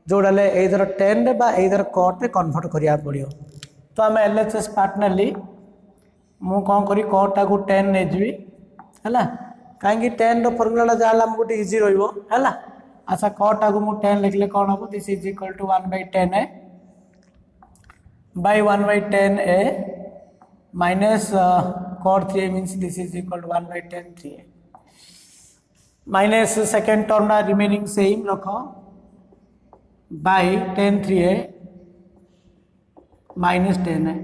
जोड़ा ले either 10 रे बा either कट रे कन्वर्ट करिया पड़ियो. तो हम LHS पार्ट नेली मु कौन करी कट टा को 10 ने जीवी हैला, काहेकि 10 रो फार्मूला जाला हमको इजी रहइबो हैला. अच्छा कट टा को मु 10 लिखले कोन हबो, this is equal to 1/10a by 1/10a minus cot 3a means this is equal to 1/10 3a minus second term na remaining same rakho by 10 3a minus 10a.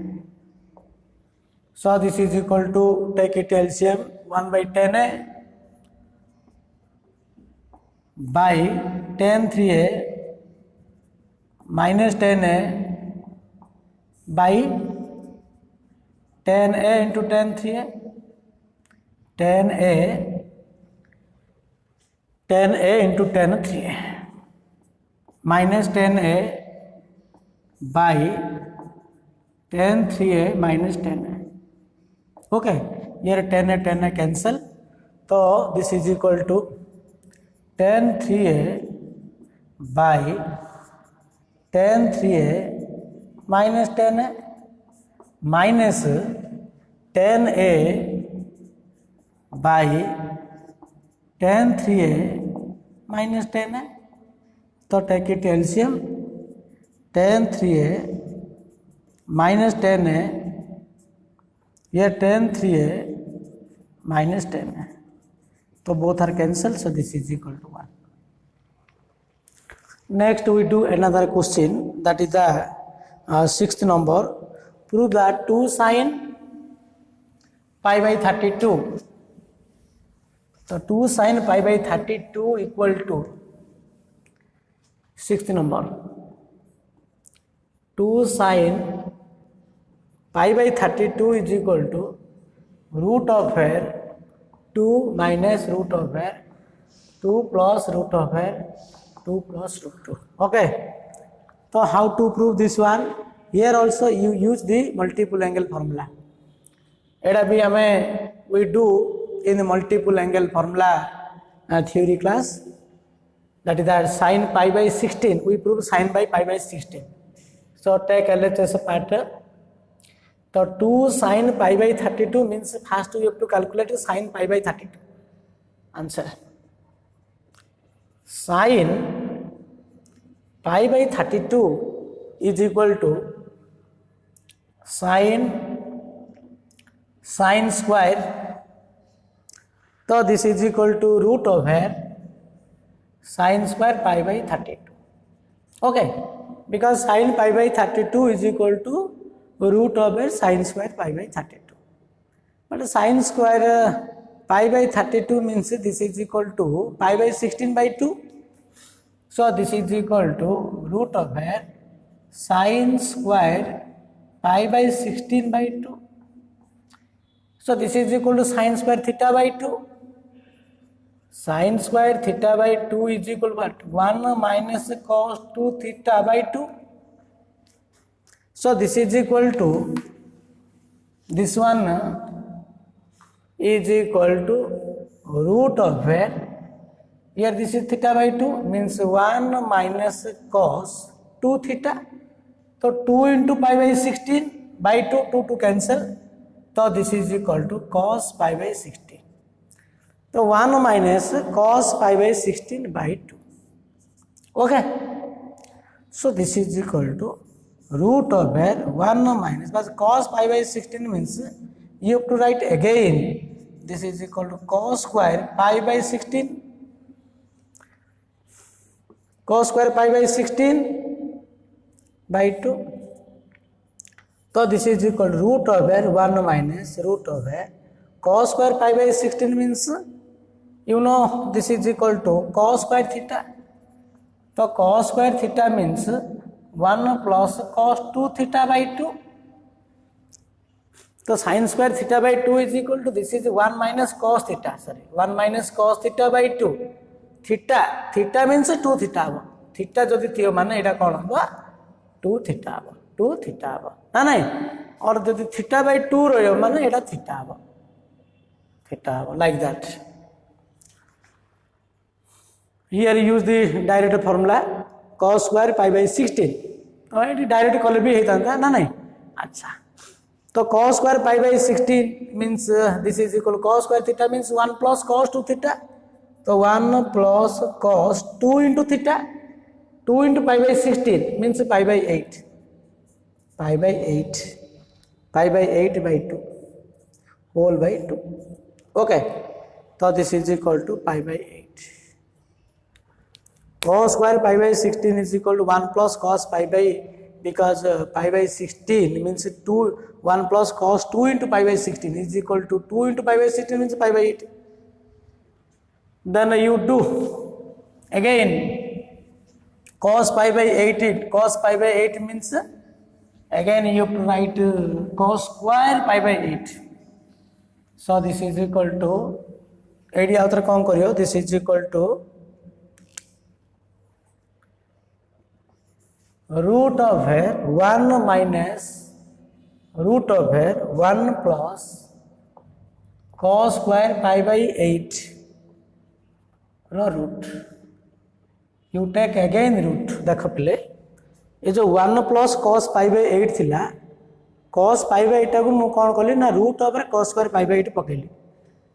So this is equal to, take it LCM, 1/10a by 10 3a minus 10a by 10a into 10 3a, 10a into 10 3a minus 10a by 10 3a minus 10a. Okay, here 10a cancel. So this is equal to 10 3a by 10 3a minus 10a minus 10a by 10 3a minus 10a. तो take it LCM, 10 3a minus 10a, here 10 3a minus 10a. So both are cancelled, so this is equal to 1. Next we do another question, that is the 6th number. Prove that 2 sin pi by 32. So 2 sin pi by 32 equal to 6th number. 2 sin pi by 32 is equal to root of 2 minus root of 2 plus root of 2 plus root 2. Okay. So how to prove this one? Here also you use the multiple angle formula. Eta bhi hame we do in the multiple angle formula theory class. That is that sin pi by 16. We prove sin by pi by 16. So take LHS part. So 2 sin pi by 32 means first you have to calculate sin pi by 32. Answer. Sin pi by 32 is equal to sin square. So this is equal to root over sin square pi by 32. Okay, because sin pi by 32 is equal to root over sin square pi by 32. But sin square pi by 32 means this is equal to pi by 16 by 2. So this is equal to root over sin square pi by 16 by 2. So this is equal to sin square theta by 2. Sin square theta by 2 is equal to what? 1 minus cos 2 theta by 2. So this is equal to, this one is equal to root of here this is theta by 2 means 1 minus cos 2 theta. So 2 into pi by 16 by 2, 2 to cancel. So this is equal to cos pi by 16. So 1 minus cos pi by 16 by 2. Okay. So this is equal to root over 1 minus, but cos pi by 16 means you have to write again. This is equal to cos square pi by 16. Cos square pi by 16 by 2. So this is equal to root over 1 minus root over cos square pi by 16 means, you know, this is equal to cos square theta. So cos square theta means 1 plus cos 2 theta by 2. So sin square theta by 2 is equal to, this is 1 minus cos theta, 1 minus cos theta by 2. Theta means 2 theta. Theta jodi thiyo mane eta kon hoba 2 theta hoba. 2 theta hoba. Na nahi. Or jodi theta by 2 royo mane eta theta hoba. Theta hoba like that. Here use the direct formula cos square pi by 16. तो ये direct call भी होता है ना नहीं. अच्छा, तो cos square pi by 16 means this is equal to cos square theta means 1 plus cos 2 theta. तो 1 plus cos 2 into theta. 2 into pi by 16 means pi by 8. Pi by 8. Pi by 8 by 2 whole by 2. Okay, so this is equal to pi by 8. Cos square pi by 16 is equal to 1 plus cos pi by, because pi by 16 means 1 plus cos 2 into pi by 16 is equal to 2 into pi by 16 means pi by 8. Then you do again cos pi by 18. Cos pi by 8 means again you have to write cos square pi by 8. So this is equal to, this is equal to root over 1 minus root over 1 plus cos square pi by 8 root. You take again root. देखो पहले ये जो 1 plus cos pi by 8 थिला, cos pi by 8 को मु कौन कली ना root over cos square pi by 8 पकेली.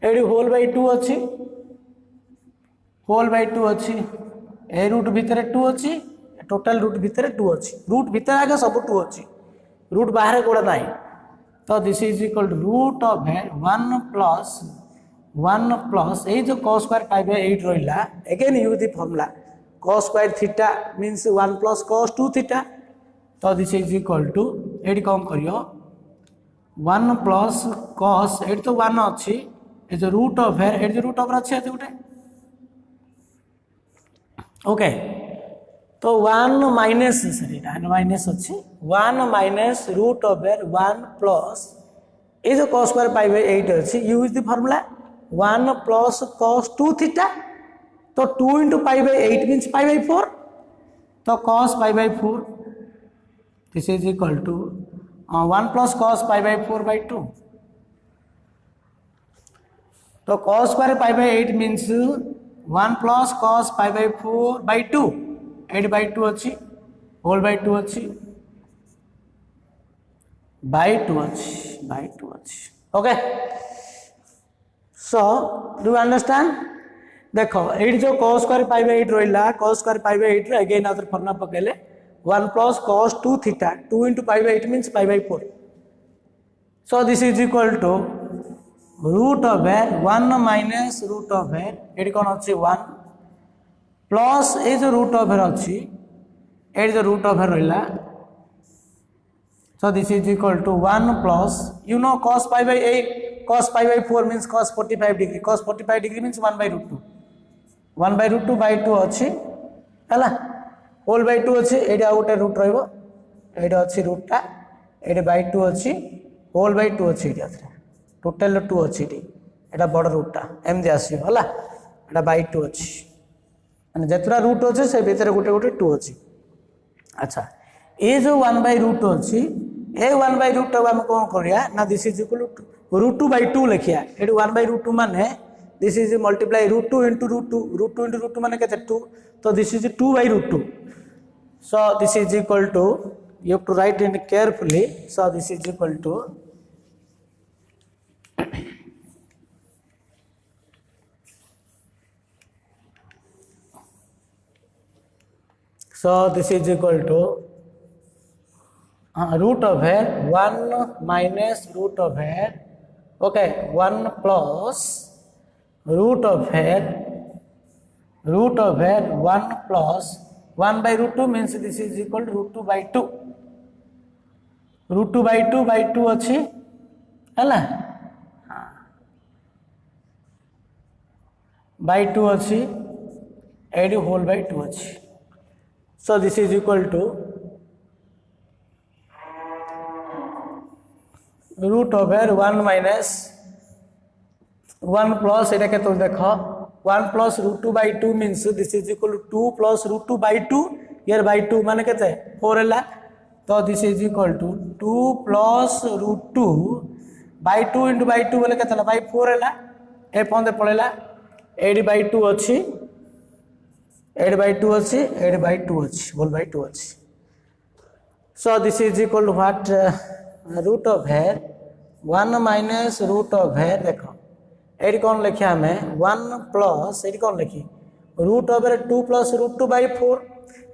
एडी whole by 2 अच्छी, whole by 2 अच्छी, ए root भीतर 2 अच्छी, टोटल रूट भितर 2 अच्छी. रूट भितर आगे सब 2 अच्छी, रूट बाहर कोड़ा नहीं. तो this is equal to root of 1 plus ये जो cos स्क्वायर पाई बाय 8 रहिला. Again use the formula cos square theta means 1 plus cos 2 theta. तो दिस इज इक्वल टू एडी कम करियो 1 प्लस cos, एडी तो 1 अच्छी, ए जो रूट ऑफ एडी जो रूट ऑफ अच्छी है गोटे. ओके, तो 1 माइनस माइनस अच्छी 1 माइनस रूट ओवर 1 प्लस ये जो cos स्क्वायर पाई बाय 8 अच्छी, use the formula 1 plus cos 2 theta. तो 2 into pi by 8 means pi by 4. तो cos pi by 4 this is equal to 1 plus cos pi by 4 by 2. तो cos square pi by 8 means 1 plus cos pi by 4 by 2. 8 by 2 अच्छी, whole by 2 अच्छी, by 2 अच्छी, by 2 अच्छी. Okay, so do you understand. देखो एट जो cos square pi by 8 रहिला, cos square pi by 8 रे अगेन आउट फॉर्मूला पकेले 1 plus cos 2 theta. 2 into pi by 8 means pi by 4. So this is equal to root over 1 minus root over eight कौन अच्छी 1 plus ये जो root over अच्छी, ये जो रूट ओवर रहा. So this is equal to 1 plus you know cos pi by 8, cos pi by 4 means cos 45 degree. cos 45 degree means 1 by root 2. 1 by root 2 by 2 अच्छी है, होल by 2 अच्छी. ये गोटे root रहा, ये अच्छी रूटा, ये by 2 अच्छी, होल by 2 अच्छी. टोटल 2 अच्छी, ये बड़ रूटा एमती आसो है, ये by 2 अच्छी. मैंने जितना रूट अच्छे से भीतर गोटे गोटे 2 अच्छी. अच्छा, ये जो 1 by root अच्छी, ये 1 by root आम कौन करिया ना this is equal to root 2 by 2 लिखिया. ये 1 by root 2 माने this is multiply root 2 into root 2, root 2 into root 2 माने कहते 2, so this is 2 by root 2, so this is equal to, you have to write it carefully, so this is equal to root of here 1 minus root of here, okay, 1 plus root of here 1 plus 1 by root 2 means this is equal to root 2 by 2, root 2 by 2 by 2 अच्छी है ना, by 2 अच्छी 8 whole by 2 अच्छी, so this is equal to root of here 1 minus 1 plus এটা কে তো দেখো 1 plus root 2 by 2 means this is equal to 2 plus root 2 by 2, here by 2 माने कहते 4 है, तो this is equal to 2 plus root 2 by 2 into by 2 बोले कहते by 4 है, ए पॉइंट पड़ेला 8 by 2 अच्छी 8 by 2 अच्छी 8 by 2 अच्छी whole by 2 अच्छी, so this is equal to what, root of here 1 minus root of here देखो एडी कौन लिखिया हमें 1 प्लस एडी कौन लिखी root over 2 plus root 2 by 4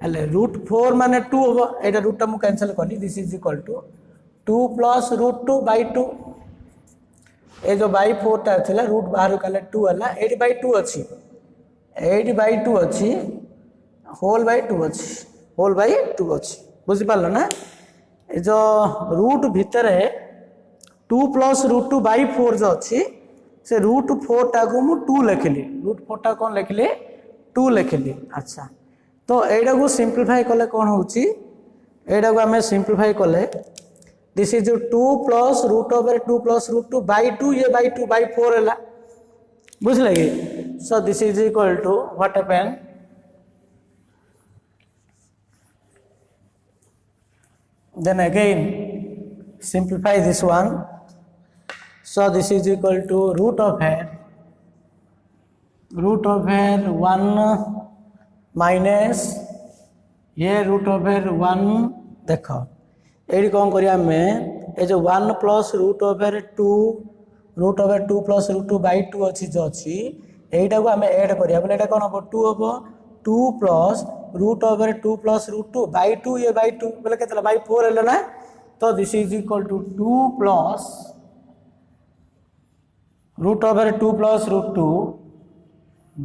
हेले रूट 4 माने 2 हो एटा रूट मु कैंसिल करनी, this is equal to 2 plus root 2 by 2, ए जो बाय 4 ता थिला रूट बाहर कले 2 हला 8 बाय 2 अछि 8 बाय 2 अछि होल बाय 2 अछि होल बाय 2 अछि, बुझि पालो ना, ए जो रूट भीतर है 2 प्लस रूट 2 बाय 4 जो अछि से रूट 4 टा को मु 2 लिखली, रूट 4 टा कौन लिखली 2 लिखली, अच्छा तो एडा को सिंपलीफाई कले कौन होची, एडा को हमें सिंपलीफाई कले this is 2 plus root over 2 plus root 2 by 2, ये बाय 2 बाय 4 हैला, बुझले कि, so this is equal to what happen, then again simplify this one, so this is equal to root of here 1 minus ये root of here 1 देखो एडी कौन करिया में ए जो 1 plus root of here 2 plus root 2 by 2 अच्छी जो अच्छी एटा को हमें ऐड करिया बोले एटा कौन हो 2 हो 2 plus root over 2 plus root 2 by 2, ये by 2 बोले कितना by 4 है ना, तो this is equal to 2 plus root over 2 plus root 2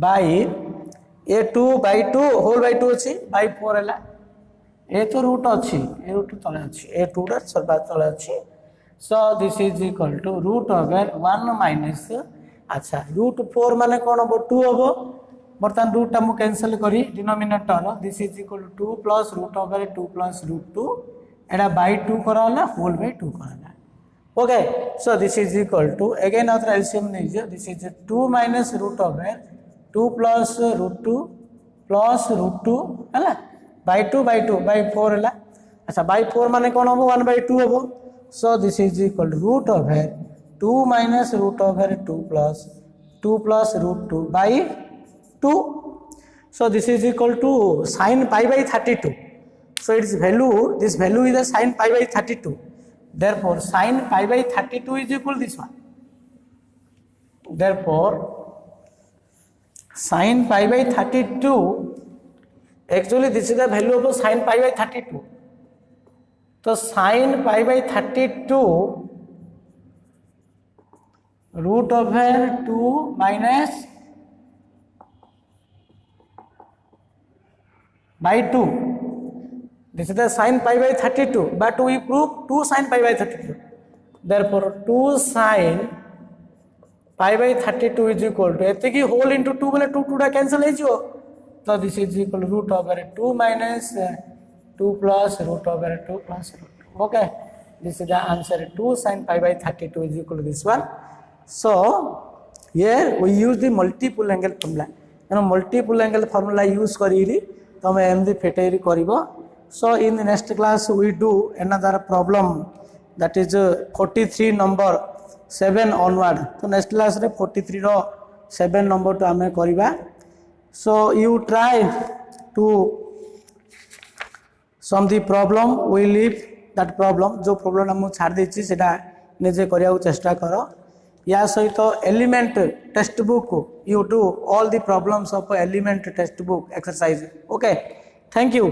by ये 2 by 2 whole by 2 अच्छी by 4 है, ये तो रूट अच्छी ये रूट तले अच्छी ये 2 टा सर्वा तले अच्छी, so this is equal to root over 1 minus, अच्छा root 4 माने कौन हो 2 हो, बर्तमान रूट टा मु कैंसिल करी denominator, this is equal to 2 plus root over 2 plus root 2 एटा बाय 2 कराला होल बाय 2 कराला, okay, so this is equal to again other LCM नै जे this is 2 minus root over 2 plus root 2 plus root 2 हला bye 2 by 4 हला, अच्छा bye 4 माने कोन हो 1 बाय 2 हो, so this is equal to root over 2 minus root over 2 plus root 2 by 2, so this is equal to sin pi by 32, so its value, this value is the sin pi by 32, therefore sin pi by 32 is equal to this one, therefore sin pi by 32 actually this is the value of sin pi by 32, so sin pi by 32 root over 2 minus by 2, this is the sin pi by 32, but we prove 2 sin pi by 32, therefore 2 sin pi by 32 is equal to एते की whole into 2 बोले 2 टा cancel है जो, so this is equal to root over 2 minus 2 plus root over 2 plus root 2, okay, this is the answer, 2 sin pi by 32 is equal to this one, so here we use the multiple angle formula, you know multiple angle formula use करी तो मैं एमदी फेटेरी करिबो, so in the next class we do another problem that is 43 number 7 onward, तो next class रे 43 रो 7 number टू आम करवा so you try to sum the problem we leave that problem जो प्रॉब्लम मुझे छाड़ देछि सेटा निजे करिया चेष्टा कर या सहित element text book you do all the problems of element text book exercise okay thank you.